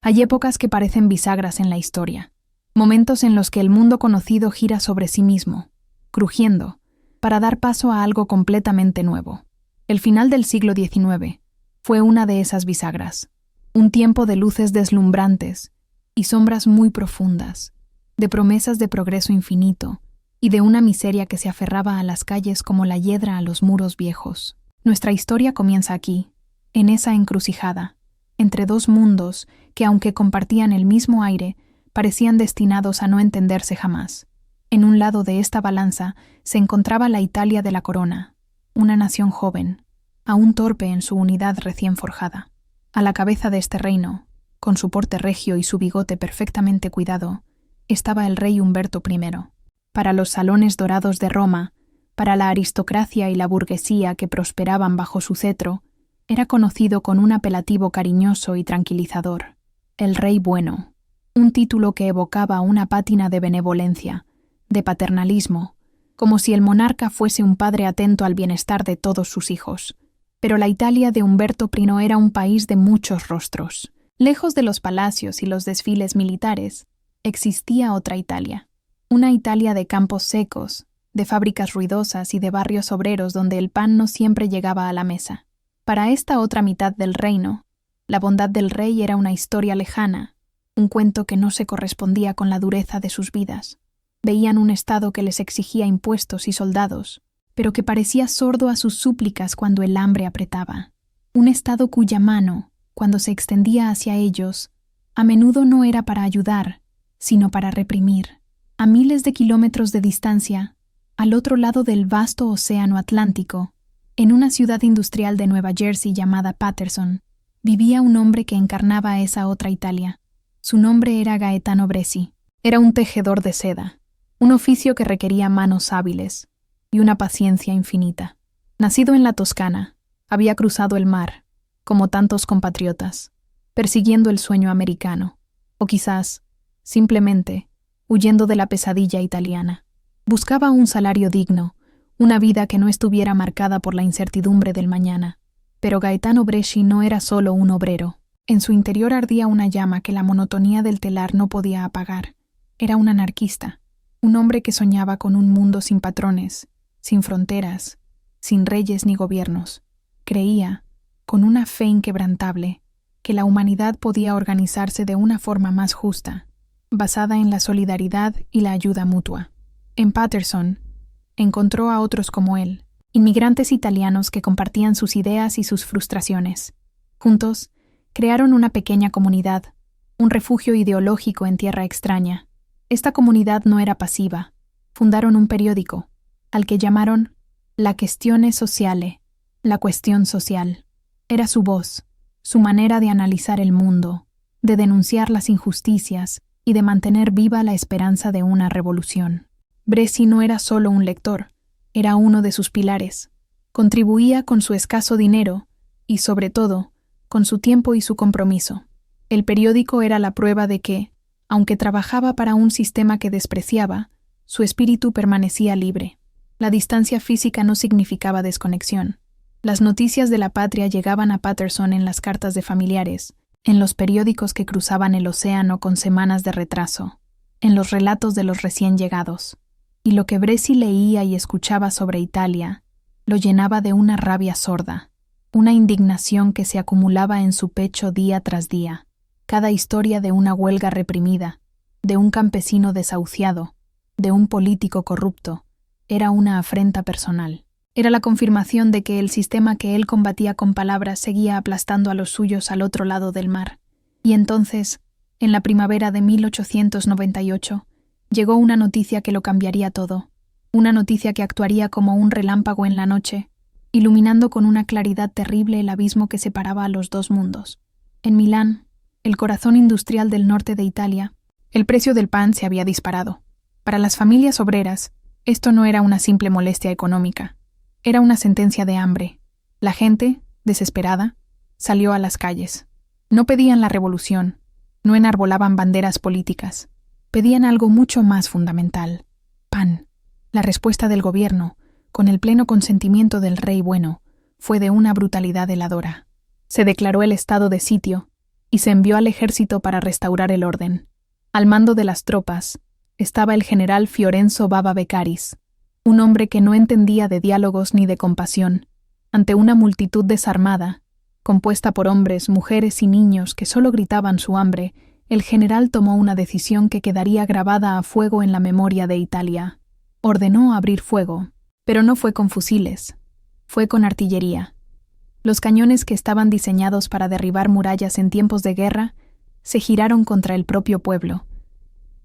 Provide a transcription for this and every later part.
Hay épocas que parecen bisagras en la historia, momentos en los que el mundo conocido gira sobre sí mismo, crujiendo, para dar paso a algo completamente nuevo. El final del siglo XIX fue una de esas bisagras, un tiempo de luces deslumbrantes y sombras muy profundas, de promesas de progreso infinito y de una miseria que se aferraba a las calles como la hiedra a los muros viejos. Nuestra historia comienza aquí, en esa encrucijada, entre dos mundos que, aunque compartían el mismo aire, parecían destinados a no entenderse jamás. En un lado de esta balanza se encontraba la Italia de la Corona, una nación joven, aún torpe en su unidad recién forjada. A la cabeza de este reino, con su porte regio y su bigote perfectamente cuidado, estaba el rey Humberto I. Para los salones dorados de Roma, para la aristocracia y la burguesía que prosperaban bajo su cetro, era conocido con un apelativo cariñoso y tranquilizador: el Rey Bueno, un título que evocaba una pátina de benevolencia, de paternalismo, como si el monarca fuese un padre atento al bienestar de todos sus hijos. Pero la Italia de Humberto I era un país de muchos rostros. Lejos de los palacios y los desfiles militares, existía otra Italia. Una Italia de campos secos, de fábricas ruidosas y de barrios obreros donde el pan no siempre llegaba a la mesa. Para esta otra mitad del reino, la bondad del rey era una historia lejana, un cuento que no se correspondía con la dureza de sus vidas. Veían un Estado que les exigía impuestos y soldados, pero que parecía sordo a sus súplicas cuando el hambre apretaba. Un Estado cuya mano, cuando se extendía hacia ellos, a menudo no era para ayudar, sino para reprimir. A miles de kilómetros de distancia, al otro lado del vasto océano Atlántico, en una ciudad industrial de Nueva Jersey llamada Paterson, vivía un hombre que encarnaba esa otra Italia. Su nombre era Gaetano Bresci. Era un tejedor de seda, un oficio que requería manos hábiles y una paciencia infinita. Nacido en la Toscana, había cruzado el mar, como tantos compatriotas, persiguiendo el sueño americano, o quizás, simplemente, huyendo de la pesadilla italiana. Buscaba un salario digno, una vida que no estuviera marcada por la incertidumbre del mañana. Pero Gaetano Bresci no era solo un obrero. En su interior ardía una llama que la monotonía del telar no podía apagar. Era un anarquista, un hombre que soñaba con un mundo sin patrones, sin fronteras, sin reyes ni gobiernos. Creía, con una fe inquebrantable, que la humanidad podía organizarse de una forma más justa, basada en la solidaridad y la ayuda mutua. En Paterson, encontró a otros como él, inmigrantes italianos que compartían sus ideas y sus frustraciones. Juntos, crearon una pequeña comunidad, un refugio ideológico en tierra extraña. Esta comunidad no era pasiva. Fundaron un periódico, al que llamaron La Questione Sociale, la cuestión social. Era su voz, su manera de analizar el mundo, de denunciar las injusticias y de mantener viva la esperanza de una revolución. Bresci no era solo un lector, era uno de sus pilares. Contribuía con su escaso dinero y, sobre todo, con su tiempo y su compromiso. El periódico era la prueba de que, aunque trabajaba para un sistema que despreciaba, su espíritu permanecía libre. La distancia física no significaba desconexión. Las noticias de la patria llegaban a Paterson en las cartas de familiares, en los periódicos que cruzaban el océano con semanas de retraso, en los relatos de los recién llegados. Y lo que Bresci leía y escuchaba sobre Italia lo llenaba de una rabia sorda, una indignación que se acumulaba en su pecho día tras día. Cada historia de una huelga reprimida, de un campesino desahuciado, de un político corrupto, era una afrenta personal. Era la confirmación de que el sistema que él combatía con palabras seguía aplastando a los suyos al otro lado del mar. Y entonces, en la primavera de 1898, llegó una noticia que lo cambiaría todo, una noticia que actuaría como un relámpago en la noche, iluminando con una claridad terrible el abismo que separaba a los dos mundos. En Milán, el corazón industrial del norte de Italia, el precio del pan se había disparado. Para las familias obreras, esto no era una simple molestia económica, era una sentencia de hambre. La gente, desesperada, salió a las calles. No pedían la revolución, no enarbolaban banderas políticas. Pedían algo mucho más fundamental: pan. La respuesta del gobierno, con el pleno consentimiento del Rey Bueno, fue de una brutalidad heladora. Se declaró el estado de sitio, y se envió al ejército para restaurar el orden. Al mando de las tropas estaba el general Fiorenzo Bava Beccaris, un hombre que no entendía de diálogos ni de compasión. Ante una multitud desarmada, compuesta por hombres, mujeres y niños que solo gritaban su hambre, el general tomó una decisión que quedaría grabada a fuego en la memoria de Italia. Ordenó abrir fuego, pero no fue con fusiles, fue con artillería. Los cañones que estaban diseñados para derribar murallas en tiempos de guerra se giraron contra el propio pueblo.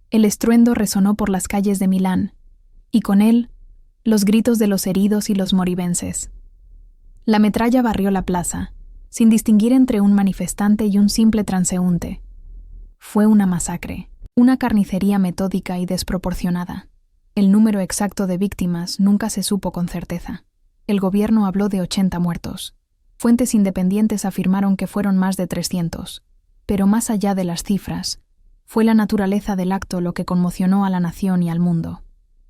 El estruendo resonó por las calles de Milán, y con él, los gritos de los heridos y los moribenses. La metralla barrió la plaza, sin distinguir entre un manifestante y un simple transeúnte. Fue una masacre, una carnicería metódica y desproporcionada. El número exacto de víctimas nunca se supo con certeza. El gobierno habló de 80 muertos. Fuentes independientes afirmaron que fueron más de 300. Pero más allá de las cifras, fue la naturaleza del acto lo que conmocionó a la nación y al mundo.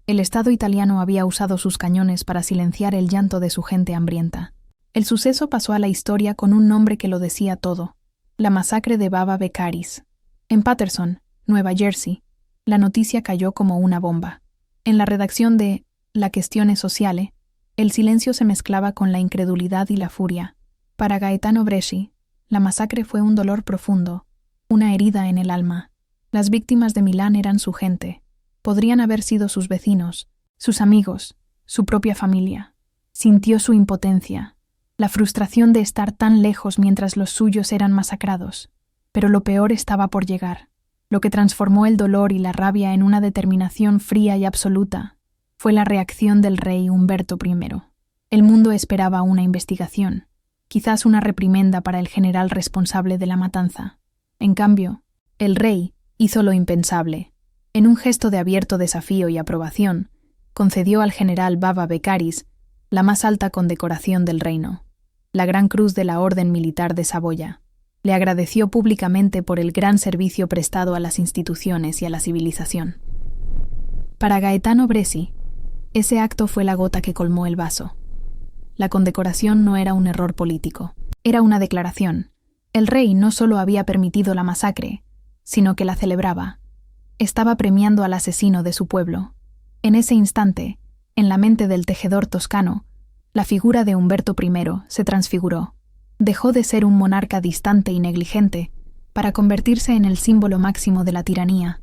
El Estado italiano había usado sus cañones para silenciar el llanto de su gente hambrienta. El suceso pasó a la historia con un nombre que lo decía todo: la masacre de Bava Beccaris. En Paterson, Nueva Jersey, la noticia cayó como una bomba. En la redacción de La Questione Sociale, el silencio se mezclaba con la incredulidad y la furia. Para Gaetano Bresci, la masacre fue un dolor profundo, una herida en el alma. Las víctimas de Milán eran su gente. Podrían haber sido sus vecinos, sus amigos, su propia familia. Sintió su impotencia, la frustración de estar tan lejos mientras los suyos eran masacrados. Pero lo peor estaba por llegar. Lo que transformó el dolor y la rabia en una determinación fría y absoluta fue la reacción del rey Umberto I. El mundo esperaba una investigación, quizás una reprimenda para el general responsable de la matanza. En cambio, el rey hizo lo impensable. En un gesto de abierto desafío y aprobación, concedió al general Bava Beccaris la más alta condecoración del reino, la Gran Cruz de la Orden Militar de Saboya. Le agradeció públicamente por el gran servicio prestado a las instituciones y a la civilización. Para Gaetano Bresci, ese acto fue la gota que colmó el vaso. La condecoración no era un error político, era una declaración. El rey no solo había permitido la masacre, sino que la celebraba. Estaba premiando al asesino de su pueblo. En ese instante, en la mente del tejedor toscano, la figura de Humberto I se transfiguró. Dejó de ser un monarca distante y negligente para convertirse en el símbolo máximo de la tiranía.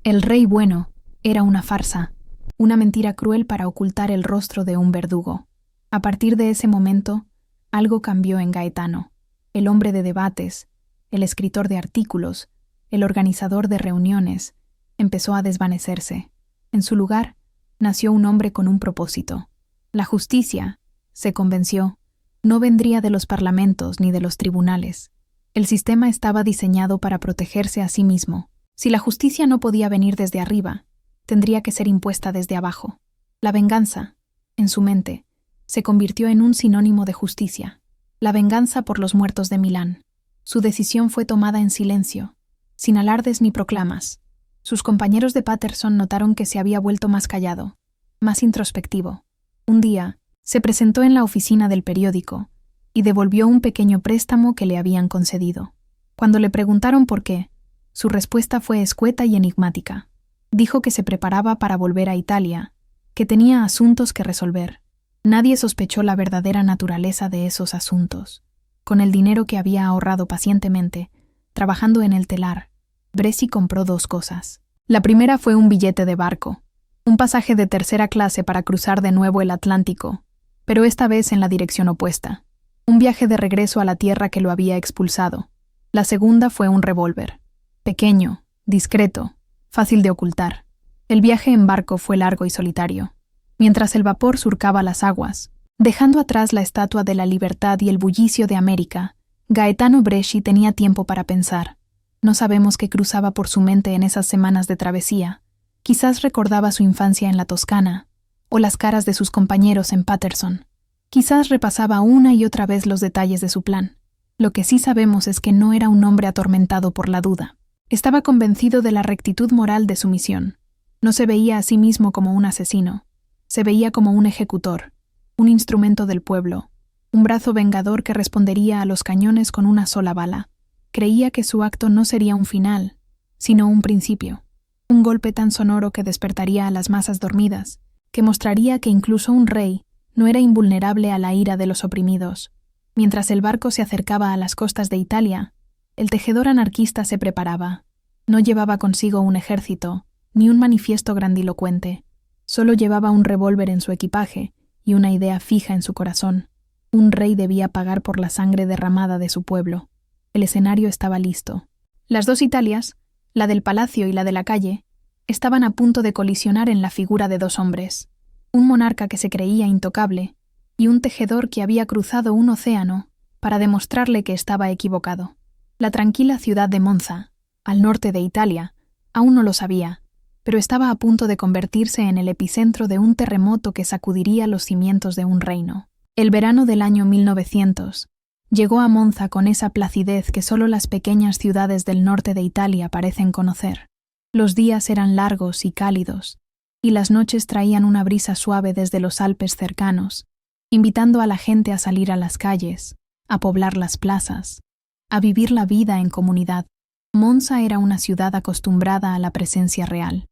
El rey bueno era una farsa, una mentira cruel para ocultar el rostro de un verdugo. A partir de ese momento, algo cambió en Gaetano. El hombre de debates, el escritor de artículos, el organizador de reuniones, empezó a desvanecerse. En su lugar, nació un hombre con un propósito. La justicia, se convenció, no vendría de los parlamentos ni de los tribunales. El sistema estaba diseñado para protegerse a sí mismo. Si la justicia no podía venir desde arriba, tendría que ser impuesta desde abajo. La venganza, en su mente, se convirtió en un sinónimo de justicia. La venganza por los muertos de Milán. Su decisión fue tomada en silencio, sin alardes ni proclamas. Sus compañeros de Paterson notaron que se había vuelto más callado, más introspectivo. Un día, se presentó en la oficina del periódico y devolvió un pequeño préstamo que le habían concedido. Cuando le preguntaron por qué, su respuesta fue escueta y enigmática. Dijo que se preparaba para volver a Italia, que tenía asuntos que resolver. Nadie sospechó la verdadera naturaleza de esos asuntos. Con el dinero que había ahorrado pacientemente, trabajando en el telar, Bresci compró 2 cosas. La primera fue un billete de barco, un pasaje de tercera clase para cruzar de nuevo el Atlántico, pero esta vez en la dirección opuesta. Un viaje de regreso a la tierra que lo había expulsado. La segunda fue un revólver. Pequeño, discreto, fácil de ocultar. El viaje en barco fue largo y solitario. Mientras el vapor surcaba las aguas, dejando atrás la Estatua de la Libertad y el bullicio de América, Gaetano Bresci tenía tiempo para pensar. No sabemos qué cruzaba por su mente en esas semanas de travesía. Quizás recordaba su infancia en la Toscana, o las caras de sus compañeros en Paterson. Quizás repasaba una y otra vez los detalles de su plan. Lo que sí sabemos es que no era un hombre atormentado por la duda. Estaba convencido de la rectitud moral de su misión. No se veía a sí mismo como un asesino. Se veía como un ejecutor, un instrumento del pueblo, un brazo vengador que respondería a los cañones con una sola bala. Creía que su acto no sería un final, sino un principio. Un golpe tan sonoro que despertaría a las masas dormidas, que mostraría que incluso un rey no era invulnerable a la ira de los oprimidos. Mientras el barco se acercaba a las costas de Italia, el tejedor anarquista se preparaba. No llevaba consigo un ejército, ni un manifiesto grandilocuente. Solo llevaba un revólver en su equipaje y una idea fija en su corazón. Un rey debía pagar por la sangre derramada de su pueblo. El escenario estaba listo. Las dos Italias, la del palacio y la de la calle, estaban a punto de colisionar en la figura de dos hombres. Un monarca que se creía intocable y un tejedor que había cruzado un océano para demostrarle que estaba equivocado. La tranquila ciudad de Monza, al norte de Italia, aún no lo sabía, pero estaba a punto de convertirse en el epicentro de un terremoto que sacudiría los cimientos de un reino. El verano del año 1900 llegó a Monza con esa placidez que solo las pequeñas ciudades del norte de Italia parecen conocer. Los días eran largos y cálidos, y las noches traían una brisa suave desde los Alpes cercanos, invitando a la gente a salir a las calles, a poblar las plazas, a vivir la vida en comunidad. Monza era una ciudad acostumbrada a la presencia real.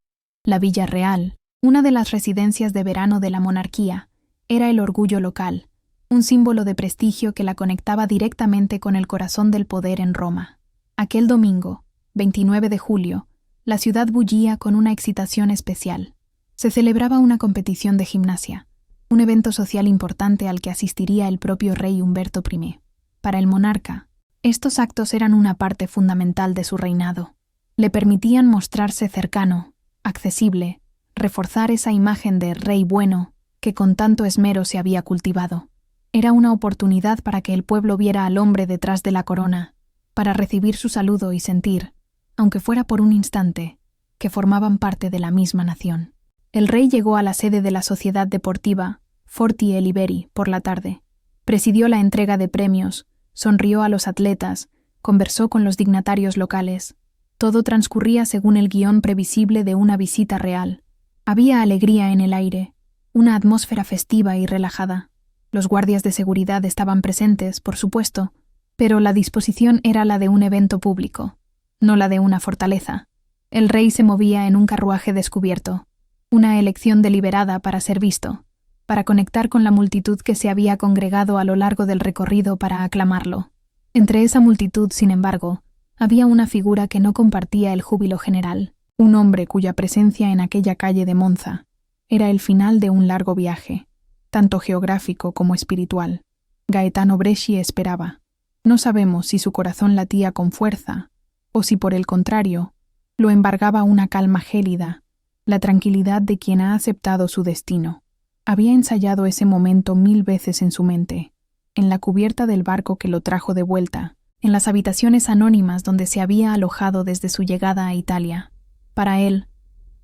La Villa Real, una de las residencias de verano de la monarquía, era el orgullo local, un símbolo de prestigio que la conectaba directamente con el corazón del poder en Roma. Aquel domingo, 29 de julio, la ciudad bullía con una excitación especial. Se celebraba una competición de gimnasia, un evento social importante al que asistiría el propio rey Humberto I. Para el monarca, estos actos eran una parte fundamental de su reinado. Le permitían mostrarse cercano, accesible, reforzar esa imagen de rey bueno que con tanto esmero se había cultivado. Era una oportunidad para que el pueblo viera al hombre detrás de la corona, para recibir su saludo y sentir, aunque fuera por un instante, que formaban parte de la misma nación. El rey llegó a la sede de la Sociedad Deportiva Forti e Liberi por la tarde. Presidió la entrega de premios, sonrió a los atletas, conversó con los dignatarios locales. Todo transcurría según el guión previsible de una visita real. Había alegría en el aire, una atmósfera festiva y relajada. Los guardias de seguridad estaban presentes, por supuesto, pero la disposición era la de un evento público, no la de una fortaleza. El rey se movía en un carruaje descubierto, una elección deliberada para ser visto, para conectar con la multitud que se había congregado a lo largo del recorrido para aclamarlo. Entre esa multitud, sin embargo, había una figura que no compartía el júbilo general, un hombre cuya presencia en aquella calle de Monza era el final de un largo viaje, tanto geográfico como espiritual. Gaetano Bresci esperaba. No sabemos si su corazón latía con fuerza, o si por el contrario, lo embargaba una calma gélida, la tranquilidad de quien ha aceptado su destino. Había ensayado ese momento 1000 veces en su mente, en la cubierta del barco que lo trajo de vuelta, en las habitaciones anónimas donde se había alojado desde su llegada a Italia. Para él,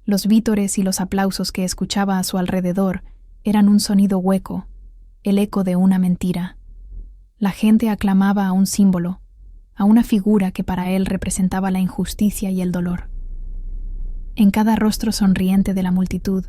los vítores y los aplausos que escuchaba a su alrededor eran un sonido hueco, el eco de una mentira. La gente aclamaba a un símbolo, a una figura que para él representaba la injusticia y el dolor. En cada rostro sonriente de la multitud,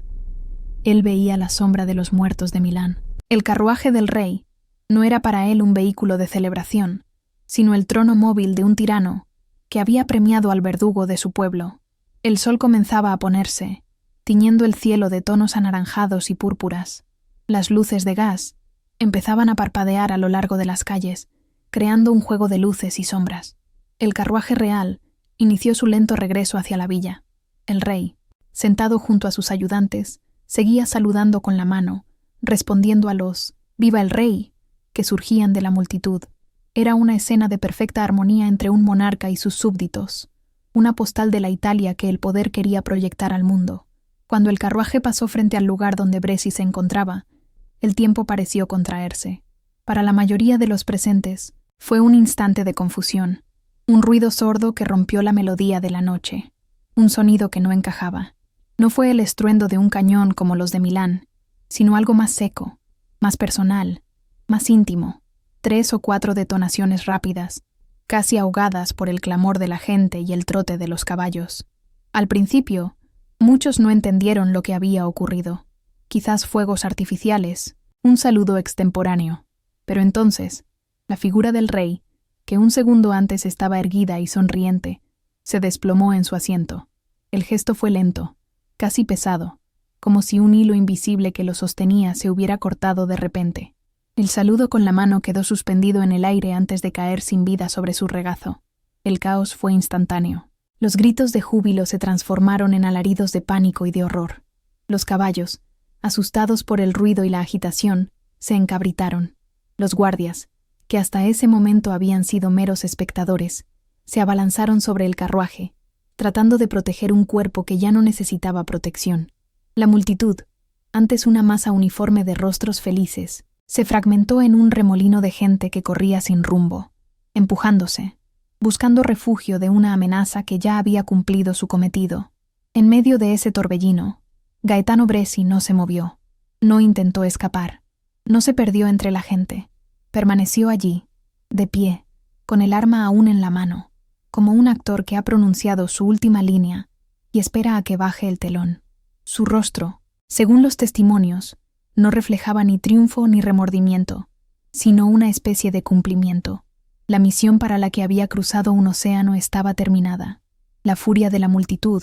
él veía la sombra de los muertos de Milán. El carruaje del rey no era para él un vehículo de celebración, sino el trono móvil de un tirano que había premiado al verdugo de su pueblo. El sol comenzaba a ponerse, tiñendo el cielo de tonos anaranjados y púrpuras. Las luces de gas empezaban a parpadear a lo largo de las calles, creando un juego de luces y sombras. El carruaje real inició su lento regreso hacia la villa. El rey, sentado junto a sus ayudantes, seguía saludando con la mano, respondiendo a los «¡Viva el rey!» que surgían de la multitud. Era una escena de perfecta armonía entre un monarca y sus súbditos, una postal de la Italia que el poder quería proyectar al mundo. Cuando el carruaje pasó frente al lugar donde Bresci se encontraba, el tiempo pareció contraerse. Para la mayoría de los presentes, fue un instante de confusión, un ruido sordo que rompió la melodía de la noche, un sonido que no encajaba. No fue el estruendo de un cañón como los de Milán, sino algo más seco, más personal, más íntimo. 3 o 4 detonaciones rápidas, casi ahogadas por el clamor de la gente y el trote de los caballos. Al principio, muchos no entendieron lo que había ocurrido. Quizás fuegos artificiales, un saludo extemporáneo. Pero entonces, la figura del rey que un segundo antes estaba erguida y sonriente, se desplomó en su asiento. El gesto fue lento, casi pesado, como si un hilo invisible que lo sostenía se hubiera cortado de repente. El saludo con la mano quedó suspendido en el aire antes de caer sin vida sobre su regazo. El caos fue instantáneo. Los gritos de júbilo se transformaron en alaridos de pánico y de horror. Los caballos, asustados por el ruido y la agitación, se encabritaron. Los guardias, que hasta ese momento habían sido meros espectadores, se abalanzaron sobre el carruaje, tratando de proteger un cuerpo que ya no necesitaba protección. La multitud, antes una masa uniforme de rostros felices, se fragmentó en un remolino de gente que corría sin rumbo, empujándose, buscando refugio de una amenaza que ya había cumplido su cometido. En medio de ese torbellino, Gaetano Bresci no se movió, no intentó escapar, no se perdió entre la gente, permaneció allí, de pie, con el arma aún en la mano, como un actor que ha pronunciado su última línea y espera a que baje el telón. Su rostro, según los testimonios, no reflejaba ni triunfo ni remordimiento, sino una especie de cumplimiento. La misión para la que había cruzado un océano estaba terminada. La furia de la multitud,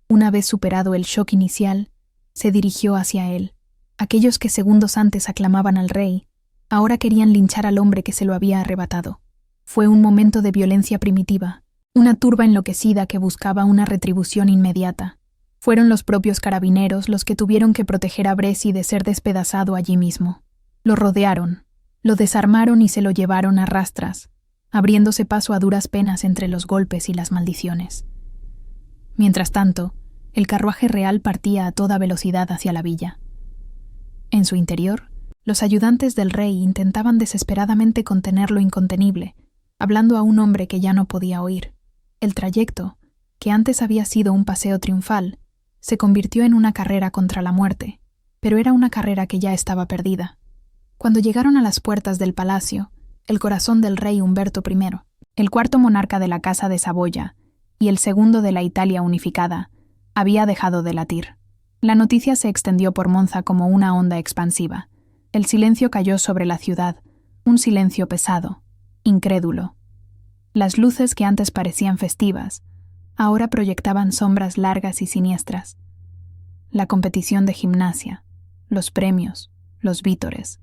una vez superado el shock inicial, se dirigió hacia él. Aquellos que segundos antes aclamaban al rey, ahora querían linchar al hombre que se lo había arrebatado. Fue un momento de violencia primitiva, una turba enloquecida que buscaba una retribución inmediata. Fueron los propios carabineros los que tuvieron que proteger a Bresci de ser despedazado allí mismo. Lo rodearon, lo desarmaron y se lo llevaron a rastras, abriéndose paso a duras penas entre los golpes y las maldiciones. Mientras tanto, el carruaje real partía a toda velocidad hacia la villa. En su interior, los ayudantes del rey intentaban desesperadamente contener lo incontenible, hablando a un hombre que ya no podía oír. El trayecto, que antes había sido un paseo triunfal, se convirtió en una carrera contra la muerte, pero era una carrera que ya estaba perdida. Cuando llegaron a las puertas del palacio, el corazón del rey Humberto I, el cuarto monarca de la Casa de Saboya y el segundo de la Italia unificada, había dejado de latir. La noticia se extendió por Monza como una onda expansiva. El silencio cayó sobre la ciudad, un silencio pesado, incrédulo. Las luces que antes parecían festivas, ahora proyectaban sombras largas y siniestras. La competición de gimnasia, los premios, los vítores.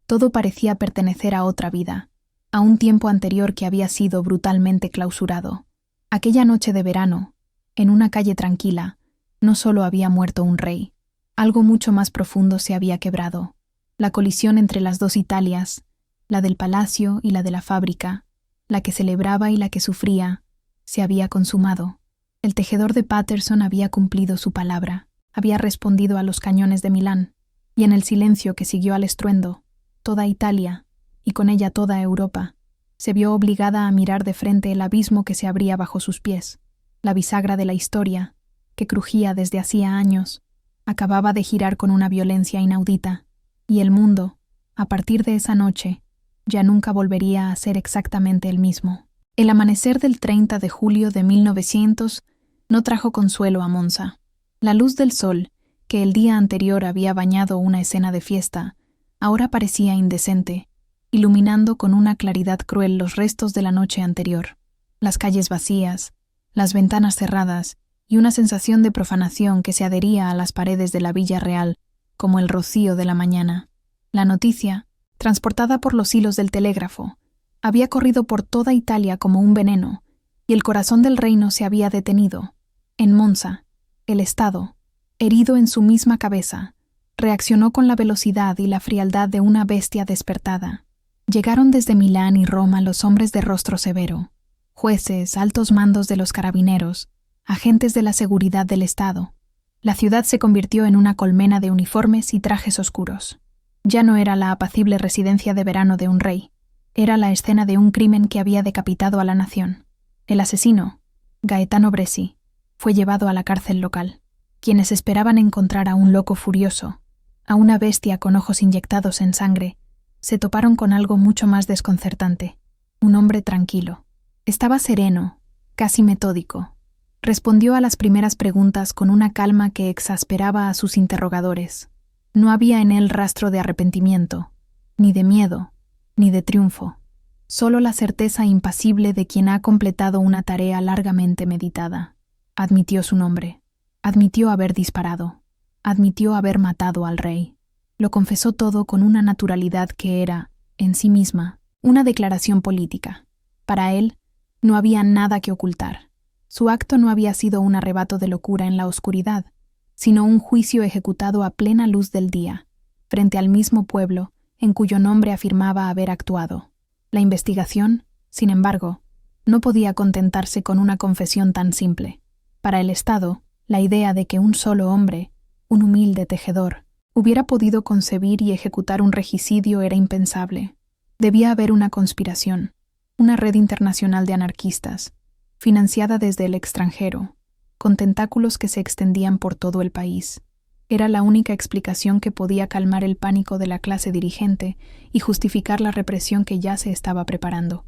Todo parecía pertenecer a otra vida, a un tiempo anterior que había sido brutalmente clausurado. Aquella noche de verano, en una calle tranquila, no solo había muerto un rey, algo mucho más profundo se había quebrado. La colisión entre las dos Italias, la del palacio y la de la fábrica, la que celebraba y la que sufría, se había consumado. El tejedor de Patterson había cumplido su palabra, había respondido a los cañones de Milán, y en el silencio que siguió al estruendo, toda Italia, y con ella toda Europa, se vio obligada a mirar de frente el abismo que se abría bajo sus pies. La bisagra de la historia, que crujía desde hacía años, acababa de girar con una violencia inaudita, y el mundo, a partir de esa noche, ya nunca volvería a ser exactamente el mismo. El amanecer del 30 de julio de 1900 no trajo consuelo a Monza. La luz del sol, que el día anterior había bañado una escena de fiesta, ahora parecía indecente, iluminando con una claridad cruel los restos de la noche anterior. Las calles vacías, las ventanas cerradas y una sensación de profanación que se adhería a las paredes de la Villa Real, como el rocío de la mañana. La noticia, transportada por los hilos del telégrafo, había corrido por toda Italia como un veneno, y el corazón del reino se había detenido. En Monza, el Estado, herido en su misma cabeza, reaccionó con la velocidad y la frialdad de una bestia despertada. Llegaron desde Milán y Roma los hombres de rostro severo, jueces, altos mandos de los carabineros, agentes de la seguridad del Estado. La ciudad se convirtió en una colmena de uniformes y trajes oscuros. Ya no era la apacible residencia de verano de un rey. Era la escena de un crimen que había decapitado a la nación. El asesino, Gaetano Bresci, fue llevado a la cárcel local. Quienes esperaban encontrar a un loco furioso, a una bestia con ojos inyectados en sangre, se toparon con algo mucho más desconcertante. Un hombre tranquilo. Estaba sereno, casi metódico. Respondió a las primeras preguntas con una calma que exasperaba a sus interrogadores. No había en él rastro de arrepentimiento, ni de miedo, ni de triunfo. solo la certeza impasible de quien ha completado una tarea largamente meditada. Admitió su nombre, admitió haber disparado, admitió haber matado al rey. Lo confesó todo con una naturalidad que era, en sí misma, una declaración política. Para él, no había nada que ocultar. Su acto no había sido un arrebato de locura en la oscuridad, sino un juicio ejecutado a plena luz del día, frente al mismo pueblo en cuyo nombre afirmaba haber actuado. La investigación, sin embargo, no podía contentarse con una confesión tan simple. Para el Estado, la idea de que un solo hombre, un humilde tejedor, hubiera podido concebir y ejecutar un regicidio era impensable. Debía haber una conspiración, una red internacional de anarquistas, financiada desde el extranjero, con tentáculos que se extendían por todo el país. Era la única explicación que podía calmar el pánico de la clase dirigente y justificar la represión que ya se estaba preparando.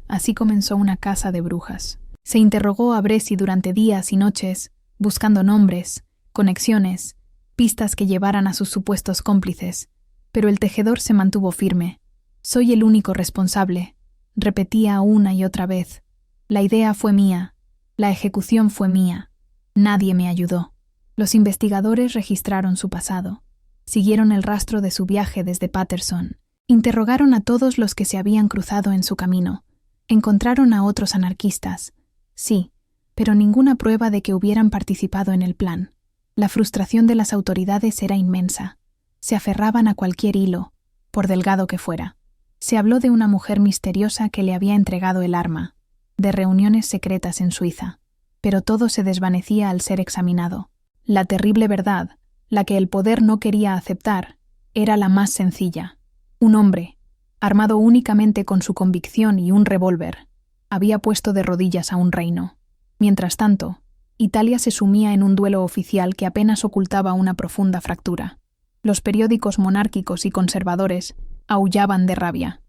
Así comenzó una caza de brujas. Se interrogó a Bresci durante días y noches, buscando nombres, conexiones, pistas que llevaran a sus supuestos cómplices, pero el tejedor se mantuvo firme. «Soy el único responsable», repetía una y otra vez. «La idea fue mía, la ejecución fue mía, nadie me ayudó». Los investigadores registraron su pasado, siguieron el rastro de su viaje desde Paterson, interrogaron a todos los que se habían cruzado en su camino, encontraron a otros anarquistas, sí, pero ninguna prueba de que hubieran participado en el plan. La frustración de las autoridades era inmensa. Se aferraban a cualquier hilo, por delgado que fuera. Se habló de una mujer misteriosa que le había entregado el arma, de reuniones secretas en Suiza, pero todo se desvanecía al ser examinado. La terrible verdad, la que el poder no quería aceptar, era la más sencilla. Un hombre, armado únicamente con su convicción y un revólver, había puesto de rodillas a un reino. Mientras tanto, Italia se sumía en un duelo oficial que apenas ocultaba una profunda fractura. Los periódicos monárquicos y conservadores aullaban de rabia.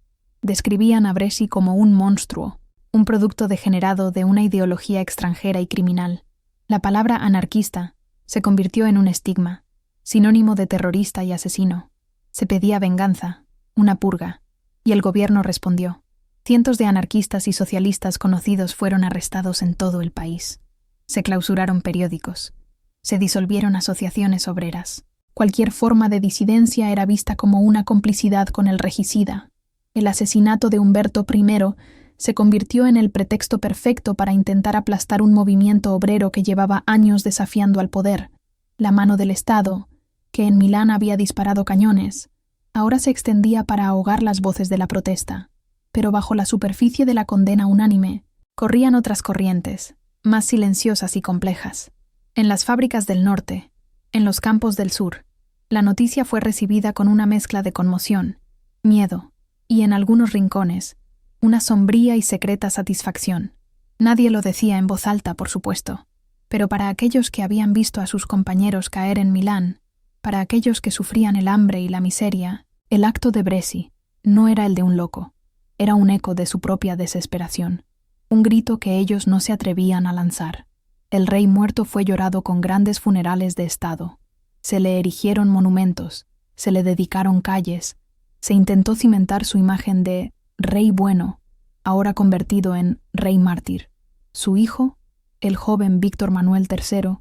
Describían a Bresci como un monstruo, un producto degenerado de una ideología extranjera y criminal. La palabra anarquista se convirtió en un estigma, sinónimo de terrorista y asesino. Se pedía venganza, una purga, y el gobierno respondió. Cientos de anarquistas y socialistas conocidos fueron arrestados en todo el país. Se clausuraron periódicos. Se disolvieron asociaciones obreras. Cualquier forma de disidencia era vista como una complicidad con el regicida. El asesinato de Humberto I se convirtió en el pretexto perfecto para intentar aplastar un movimiento obrero que llevaba años desafiando al poder. La mano del Estado, que en Milán había disparado cañones, ahora se extendía para ahogar las voces de la protesta. Pero bajo la superficie de la condena unánime, corrían otras corrientes, más silenciosas y complejas. En las fábricas del norte, en los campos del sur, la noticia fue recibida con una mezcla de conmoción, miedo y, en algunos rincones, una sombría y secreta satisfacción. Nadie lo decía en voz alta, por supuesto, pero para aquellos que habían visto a sus compañeros caer en Milán, para aquellos que sufrían el hambre y la miseria, el acto de Bresci no era el de un loco, era un eco de su propia desesperación, un grito que ellos no se atrevían a lanzar. El rey muerto fue llorado con grandes funerales de Estado. Se le erigieron monumentos, se le dedicaron calles, se intentó cimentar su imagen de rey bueno, ahora convertido en rey mártir. Su hijo, el joven Víctor Manuel III,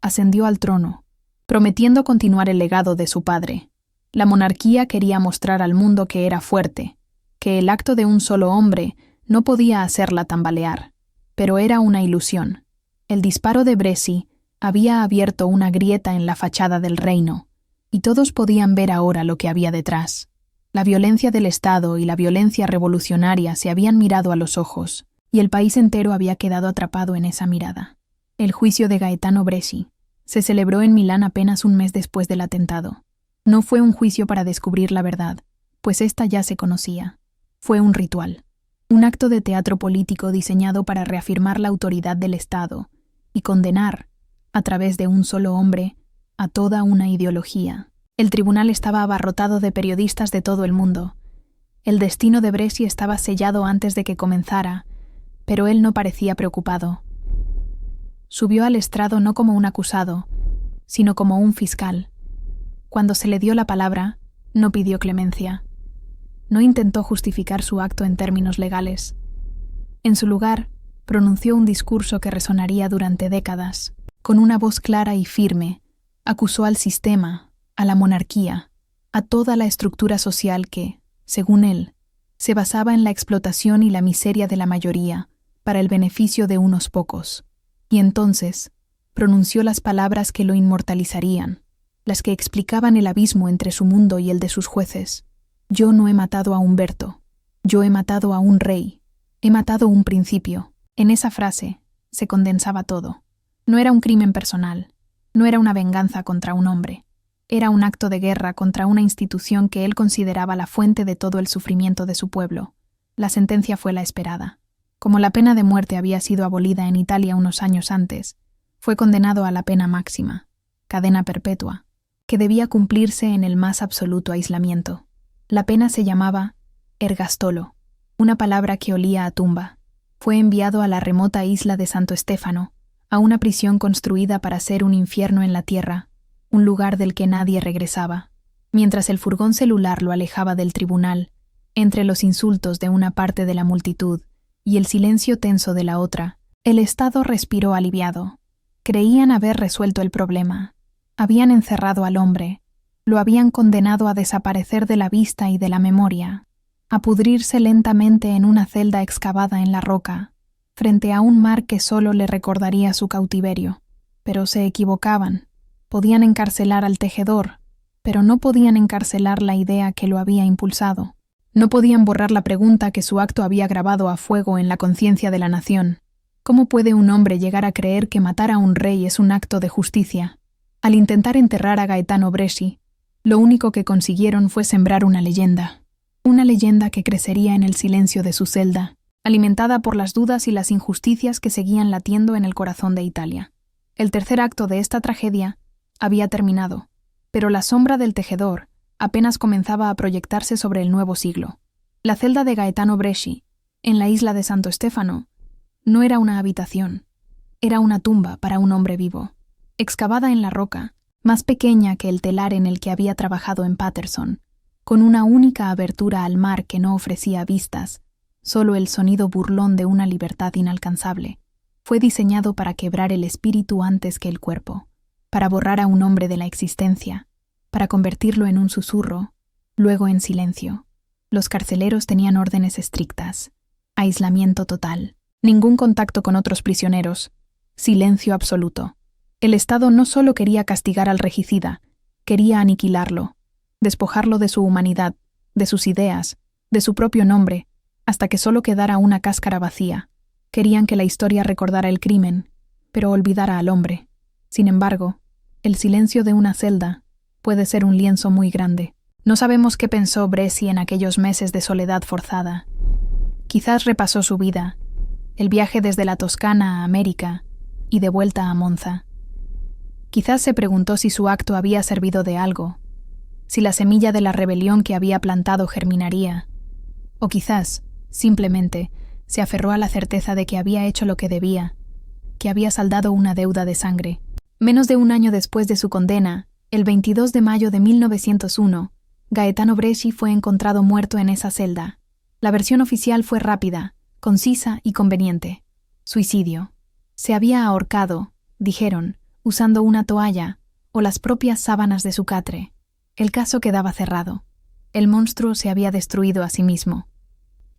ascendió al trono, prometiendo continuar el legado de su padre. La monarquía quería mostrar al mundo que era fuerte, que el acto de un solo hombre no podía hacerla tambalear, pero era una ilusión. El disparo de Bresci había abierto una grieta en la fachada del reino, y todos podían ver ahora lo que había detrás. La violencia del Estado y la violencia revolucionaria se habían mirado a los ojos, y el país entero había quedado atrapado en esa mirada. El juicio de Gaetano Bresci se celebró en Milán apenas un mes después del atentado. No fue un juicio para descubrir la verdad, pues ésta ya se conocía. Fue un ritual, un acto de teatro político diseñado para reafirmar la autoridad del Estado y condenar, a través de un solo hombre, a toda una ideología. El tribunal estaba abarrotado de periodistas de todo el mundo. El destino de Bresci estaba sellado antes de que comenzara, pero él no parecía preocupado. Subió al estrado no como un acusado, sino como un fiscal. Cuando se le dio la palabra, no pidió clemencia. No intentó justificar su acto en términos legales. En su lugar, pronunció un discurso que resonaría durante décadas. Con una voz clara y firme, acusó al sistema, a la monarquía, a toda la estructura social que, según él, se basaba en la explotación y la miseria de la mayoría para el beneficio de unos pocos. Y entonces pronunció las palabras que lo inmortalizarían, las que explicaban el abismo entre su mundo y el de sus jueces. Yo no he matado a Humberto, yo he matado a un rey, he matado un principio. En esa frase se condensaba todo. No era un crimen personal, no era una venganza contra un hombre, era un acto de guerra contra una institución que él consideraba la fuente de todo el sufrimiento de su pueblo. La sentencia fue la esperada. Como la pena de muerte había sido abolida en Italia unos años antes, fue condenado a la pena máxima, cadena perpetua, que debía cumplirse en el más absoluto aislamiento. La pena se llamaba ergastolo, una palabra que olía a tumba. Fue enviado a la remota isla de Santo Stefano, a una prisión construida para ser un infierno en la tierra, un lugar del que nadie regresaba. Mientras el furgón celular lo alejaba del tribunal, entre los insultos de una parte de la multitud y el silencio tenso de la otra, el Estado respiró aliviado. Creían haber resuelto el problema. Habían encerrado al hombre, lo habían condenado a desaparecer de la vista y de la memoria, a pudrirse lentamente en una celda excavada en la roca, frente a un mar que solo le recordaría su cautiverio. Pero se equivocaban. Podían encarcelar al tejedor, pero no podían encarcelar la idea que lo había impulsado. No podían borrar la pregunta que su acto había grabado a fuego en la conciencia de la nación. ¿Cómo puede un hombre llegar a creer que matar a un rey es un acto de justicia? Al intentar enterrar a Gaetano Bresci, lo único que consiguieron fue sembrar una leyenda que crecería en el silencio de su celda, alimentada por las dudas y las injusticias que seguían latiendo en el corazón de Italia. El tercer acto de esta tragedia había terminado, pero la sombra del tejedor apenas comenzaba a proyectarse sobre el nuevo siglo. La celda de Gaetano Bresci, en la isla de Santo Stefano, no era una habitación, era una tumba para un hombre vivo, excavada en la roca, más pequeña que el telar en el que había trabajado en Paterson, con una única abertura al mar que no ofrecía vistas, solo el sonido burlón de una libertad inalcanzable. Fue diseñado para quebrar el espíritu antes que el cuerpo, para borrar a un hombre de la existencia, para convertirlo en un susurro, luego en silencio. Los carceleros tenían órdenes estrictas, aislamiento total, ningún contacto con otros prisioneros, silencio absoluto. El Estado no solo quería castigar al regicida, quería aniquilarlo, despojarlo de su humanidad, de sus ideas, de su propio nombre, hasta que solo quedara una cáscara vacía. Querían que la historia recordara el crimen, pero olvidara al hombre. Sin embargo, el silencio de una celda puede ser un lienzo muy grande. No sabemos qué pensó Bresci en aquellos meses de soledad forzada. Quizás repasó su vida, el viaje desde la Toscana a América y de vuelta a Monza. Quizás se preguntó si su acto había servido de algo, si la semilla de la rebelión que había plantado germinaría, o quizás, simplemente, se aferró a la certeza de que había hecho lo que debía, que había saldado una deuda de sangre. Menos de un año después de su condena, el 22 de mayo de 1901, Gaetano Bresci fue encontrado muerto en esa celda. La versión oficial fue rápida, concisa y conveniente. Suicidio. Se había ahorcado, dijeron, usando una toalla o las propias sábanas de su catre. El caso quedaba cerrado. El monstruo se había destruido a sí mismo.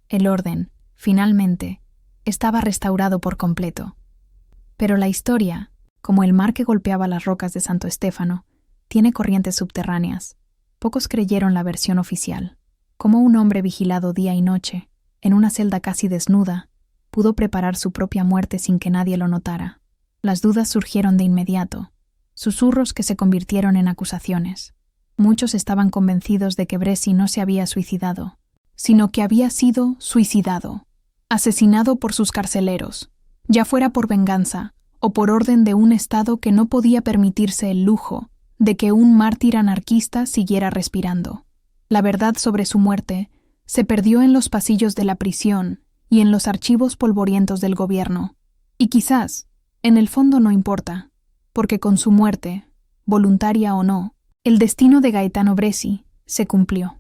El orden, finalmente, estaba restaurado por completo. Pero la historia, como el mar que golpeaba las rocas de Santo Stefano, tiene corrientes subterráneas. Pocos creyeron la versión oficial. Cómo un hombre vigilado día y noche, en una celda casi desnuda, pudo preparar su propia muerte sin que nadie lo notara. Las dudas surgieron de inmediato, susurros que se convirtieron en acusaciones. Muchos estaban convencidos de que Bresci no se había suicidado, sino que había sido suicidado, asesinado por sus carceleros, ya fuera por venganza o por orden de un Estado que no podía permitirse el lujo de que un mártir anarquista siguiera respirando. La verdad sobre su muerte se perdió en los pasillos de la prisión y en los archivos polvorientos del gobierno. Y quizás, en el fondo no importa, porque con su muerte, voluntaria o no, el destino de Gaetano Bresci se cumplió.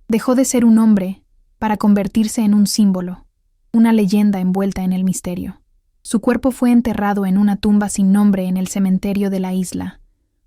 Dejó de ser un hombre para convertirse en un símbolo, una leyenda envuelta en el misterio. Su cuerpo fue enterrado en una tumba sin nombre en el cementerio de la isla,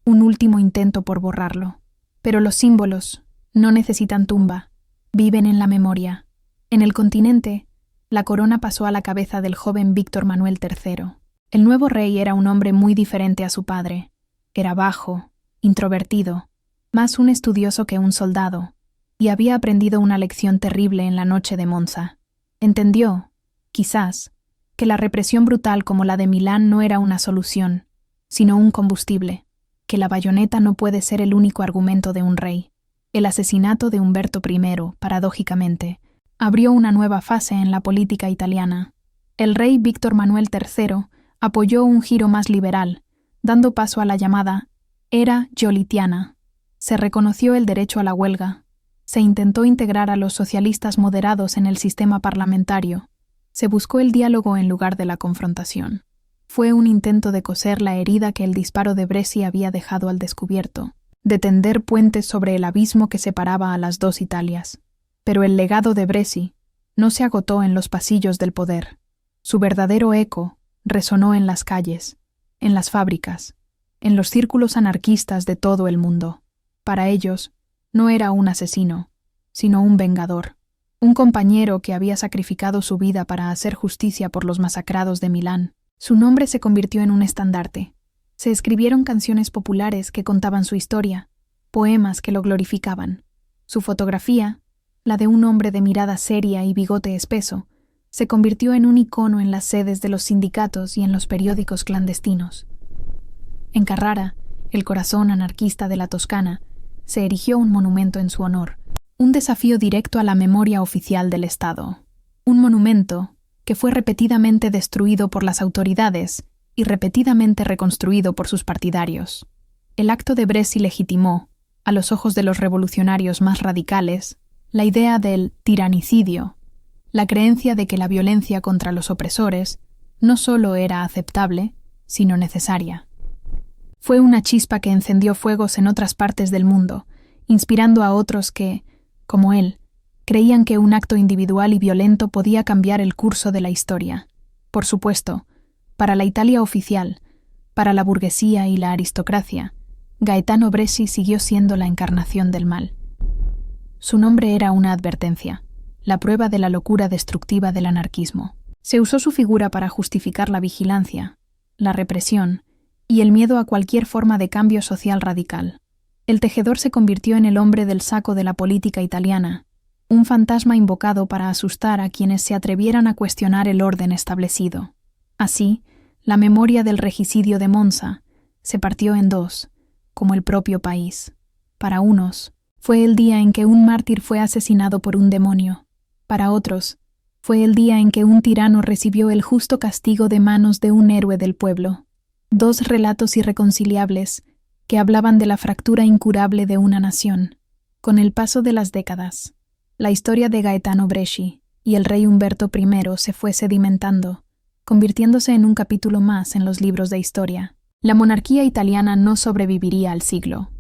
un último intento por borrarlo. Pero los símbolos no necesitan tumba, viven en la memoria. En el continente, la corona pasó a la cabeza del joven Víctor Manuel III. El nuevo rey era un hombre muy diferente a su padre. Era bajo, introvertido, más un estudioso que un soldado, y había aprendido una lección terrible en la noche de Monza. Entendió, quizás, que la represión brutal como la de Milán no era una solución, sino un combustible, que la bayoneta no puede ser el único argumento de un rey. El asesinato de Humberto I, paradójicamente, abrió una nueva fase en la política italiana. El rey Víctor Manuel III apoyó un giro más liberal, dando paso a la llamada Era Giolittiana. Se reconoció el derecho a la huelga. Se intentó integrar a los socialistas moderados en el sistema parlamentario. Se buscó el diálogo en lugar de la confrontación. Fue un intento de coser la herida que el disparo de Bresci había dejado al descubierto, de tender puentes sobre el abismo que separaba a las dos Italias. Pero el legado de Bresci no se agotó en los pasillos del poder. Su verdadero eco resonó en las calles, en las fábricas, en los círculos anarquistas de todo el mundo. Para ellos, no era un asesino, sino un vengador, un compañero que había sacrificado su vida para hacer justicia por los masacrados de Milán. Su nombre se convirtió en un estandarte. Se escribieron canciones populares que contaban su historia, poemas que lo glorificaban. Su fotografía, la de un hombre de mirada seria y bigote espeso, se convirtió en un icono en las sedes de los sindicatos y en los periódicos clandestinos. En Carrara, el corazón anarquista de la Toscana, se erigió un monumento en su honor, un desafío directo a la memoria oficial del Estado. Un monumento que fue repetidamente destruido por las autoridades y repetidamente reconstruido por sus partidarios. El acto de Bresci legitimó, a los ojos de los revolucionarios más radicales, la idea del tiranicidio, la creencia de que la violencia contra los opresores no solo era aceptable, sino necesaria. Fue una chispa que encendió fuegos en otras partes del mundo, inspirando a otros que, como él, creían que un acto individual y violento podía cambiar el curso de la historia. Por supuesto, para la Italia oficial, para la burguesía y la aristocracia, Gaetano Bresci siguió siendo la encarnación del mal. Su nombre era una advertencia, la prueba de la locura destructiva del anarquismo. Se usó su figura para justificar la vigilancia, la represión y el miedo a cualquier forma de cambio social radical. El tejedor se convirtió en el hombre del saco de la política italiana, un fantasma invocado para asustar a quienes se atrevieran a cuestionar el orden establecido. Así, la memoria del regicidio de Monza se partió en dos, como el propio país. Para unos, fue el día en que un mártir fue asesinado por un demonio. Para otros, fue el día en que un tirano recibió el justo castigo de manos de un héroe del pueblo. Dos relatos irreconciliables que hablaban de la fractura incurable de una nación. Con el paso de las décadas, la historia de Gaetano Bresci y el rey Humberto I se fue sedimentando, convirtiéndose en un capítulo más en los libros de historia. La monarquía italiana no sobreviviría al siglo.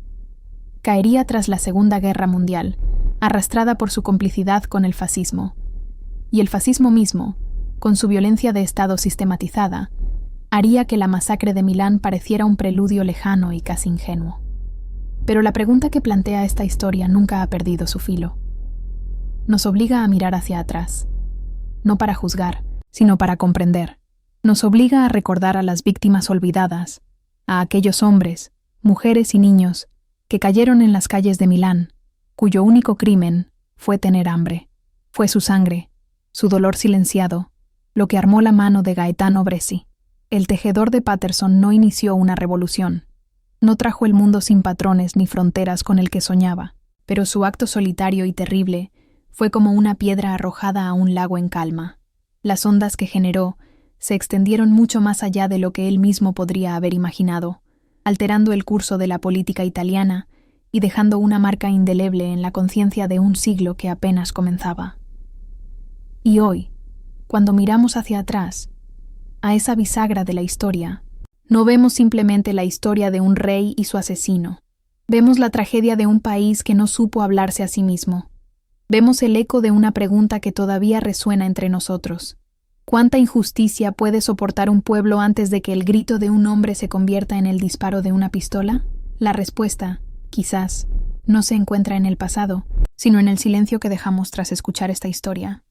Caería tras la Segunda Guerra Mundial, arrastrada por su complicidad con el fascismo. Y el fascismo mismo, con su violencia de Estado sistematizada, haría que la masacre de Milán pareciera un preludio lejano y casi ingenuo. Pero la pregunta que plantea esta historia nunca ha perdido su filo. Nos obliga a mirar hacia atrás, no para juzgar, sino para comprender. Nos obliga a recordar a las víctimas olvidadas, a aquellos hombres, mujeres y niños que cayeron en las calles de Milán, cuyo único crimen fue tener hambre. Fue su sangre, su dolor silenciado, lo que armó la mano de Gaetano Bresci. El tejedor de Paterson no inició una revolución. No trajo el mundo sin patrones ni fronteras con el que soñaba, pero su acto solitario y terrible fue como una piedra arrojada a un lago en calma. Las ondas que generó se extendieron mucho más allá de lo que él mismo podría haber imaginado, alterando el curso de la política italiana y dejando una marca indeleble en la conciencia de un siglo que apenas comenzaba. Y hoy, cuando miramos hacia atrás, a esa bisagra de la historia, no vemos simplemente la historia de un rey y su asesino. Vemos la tragedia de un país que no supo hablarse a sí mismo, vemos el eco de una pregunta que todavía resuena entre nosotros. ¿Cuánta injusticia puede soportar un pueblo antes de que el grito de un hombre se convierta en el disparo de una pistola? La respuesta, quizás, no se encuentra en el pasado, sino en el silencio que dejamos tras escuchar esta historia.